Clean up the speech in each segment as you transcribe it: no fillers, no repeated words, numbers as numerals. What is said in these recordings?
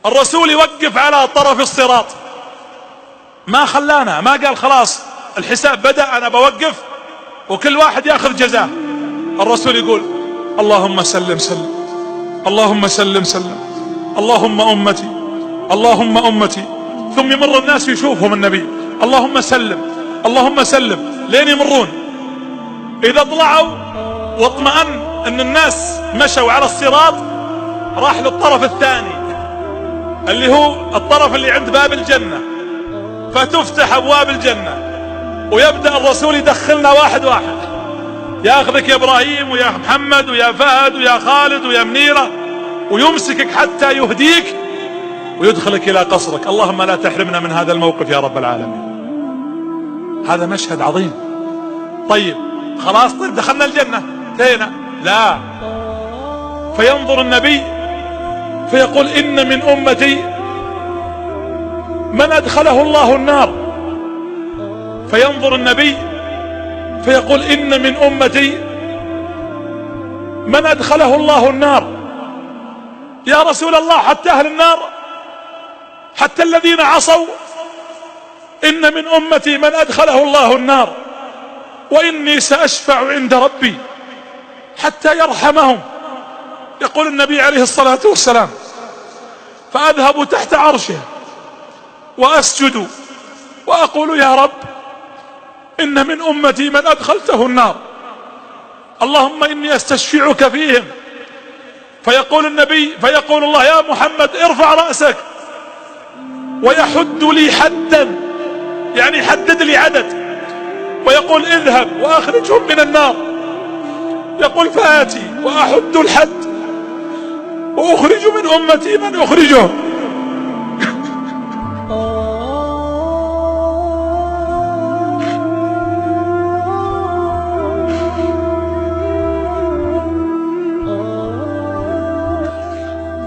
الرسول يوقف على طرف الصراط، ما خلانا، ما قال خلاص الحساب بدأ أنا بوقف وكل واحد يأخذ جزاه. الرسول يقول اللهم سلم سلم، اللهم سلم سلم، اللهم أمتي، اللهم أمتي. ثم يمر الناس يشوفهم النبي اللهم سلم اللهم سلم لين يمرون. إذا طلعوا واطمأن أن الناس مشوا على الصراط راح للطرف الثاني اللي هو الطرف اللي عند باب الجنة، فتفتح أبواب الجنة ويبدأ الرسول يدخلنا واحد واحد، ياخذك يا إبراهيم ويا محمد ويا فهد ويا خالد ويا منيرة، ويمسكك حتى يهديك ويدخلك إلى قصرك. اللهم لا تحرمنا من هذا الموقف يا رب العالمين. هذا مشهد عظيم. طيب خلاص، طيب دخلنا الجنة انتهينا؟ لا، فينظر النبي فيقول إن من أمتي من أدخله الله النار. فينظر النبي فيقول إن من أمتي من أدخله الله النار. يا رسول الله حتى أهل النار، حتى الذين عصوا؟ إن من أمتي من أدخله الله النار وإني سأشفع عند ربي حتى يرحمهم. يقول النبي عليه الصلاة والسلام فأذهب تحت عرشه وأسجد وأقول يا رب إن من أمتي من أدخلته النار، اللهم إني أستشفعك فيهم. فيقول النبي فيقول الله يا محمد ارفع رأسك، ويحد لي حدا، يعني حدد لي عدد، ويقول اذهب وأخرجهم من النار. يقول فآتي وأحد الحد وأخرج من أمتي من أخرجهم.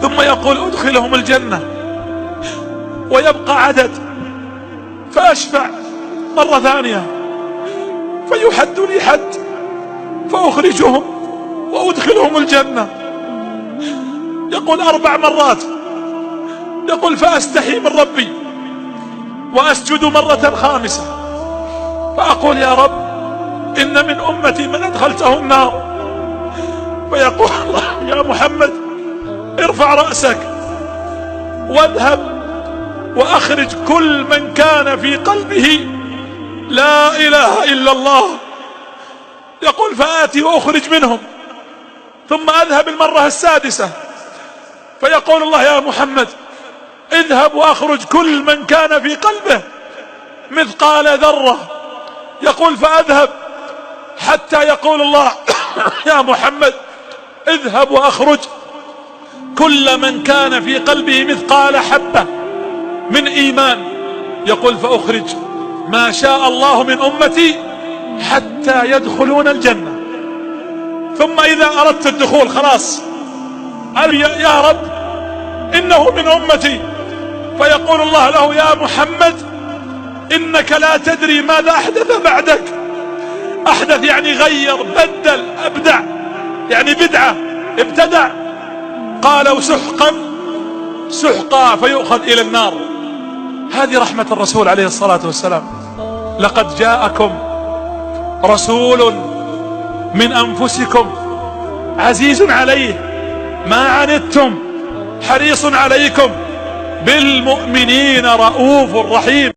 ثم يقول أدخلهم الجنة ويبقى عدد، فأشفع مرة ثانية فيحد لي حد فأخرجهم وأدخلهم الجنة. يقول 4 مرات. يقول فأستحي من ربي وأسجد مرة خامسة فأقول يا رب إن من أمتي من أدخلته النار. فيقول الله يا محمد ارفع رأسك واذهب وأخرج كل من كان في قلبه لا إله إلا الله. يقول فآتي وأخرج منهم، ثم أذهب المرة السادسة فيقول الله يا محمد اذهب وأخرج كل من كان في قلبه مثقال ذرة. يقول فأذهب حتى يقول الله يا محمد اذهب وأخرج كل من كان في قلبه مثقال حبة من إيمان. يقول فأخرج ما شاء الله من أمتي حتى يدخلون الجنة. ثم إذا أردت الدخول خلاص يا رب إنه من أمتي، فيقول الله له يا محمد إنك لا تدري ماذا أحدث بعدك. أحدث يعني غير، بدل، أبدع، يعني بدعة، ابتدع. قالوا سحقا سحقا فيؤخذ إلى النار. هذه رحمة الرسول عليه الصلاة والسلام. لقد جاءكم رسول من أنفسكم عزيز عليه ما عنتم حريص عليكم بالمؤمنين رؤوف رحيم.